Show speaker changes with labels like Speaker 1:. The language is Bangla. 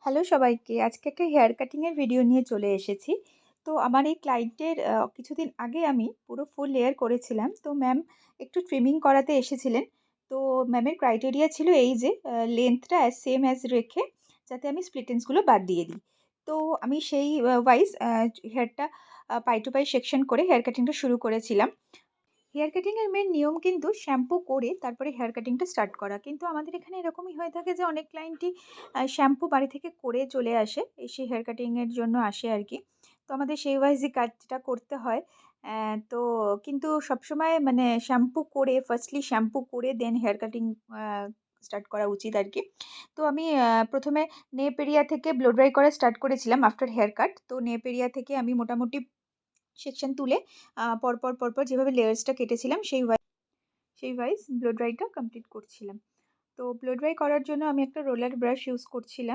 Speaker 1: হ্যালো সবাইকে। আজকে একটা হেয়ার কাটিং এর ভিডিও নিয়ে চলে এসেছি। তো আমার এই ক্লায়েন্টের কিছুদিন আগে আমি পুরো ফুল লেয়ার করেছিলাম। তো ম্যাম একটু ট্রিমিং করাতে এসেছিলেন। তো ম্যামের ক্রাইটেরিয়া ছিল এই যে লেন্থটা সেম অ্যাজ রেখে যাতে আমি স্প্লিট এন্ডস গুলো বাদ দিয়ে দিই। তো আমি সেই ওয়াইজ হেয়ারটা পাই টু পাই সেকশন করে হেয়ার কাটিংটা শুরু করেছিলাম। হেয়ার কাটিংয়ের মেন নিয়ম কিন্তু শ্যাম্পু করে তারপরে হেয়ার কাটিংটা স্টার্ট করা। কিন্তু আমাদের এখানে এরকমই হয়ে থাকে যে অনেক ক্লায়েন্টই শ্যাম্পু বাড়ি থেকে করে চলে আসে, এসে হেয়ার কাটিংয়ের জন্য আসে আরকি। তো আমাদের সেই ওয়াইজই কাজটা করতে হয়। তো কিন্তু সবসময় মানে শ্যাম্পু করে ফার্স্টলি শ্যাম্পু করে দেন হেয়ার কাটিং আ স্টার্ট করা উচিত আরকি। তো আমি ১ম এ নেপ এরিয়া থেকে ব্লো ড্রাই করা স্টার্ট করেছিলাম আফটার হেয়ার কাট। তো নেপ এরিয়া থেকে আমি মোটামুটি সেকশন তুলে পরপর যেভাবে লেয়ার্সটা কেটেছিলাম সেই ওয়াইজ ব্লো ড্রাইটা কমপ্লিট করছিলাম। তো ব্লো ড্রাই করার জন্য আমি একটা রোলার ব্রাশ ইউজ করছিলাম।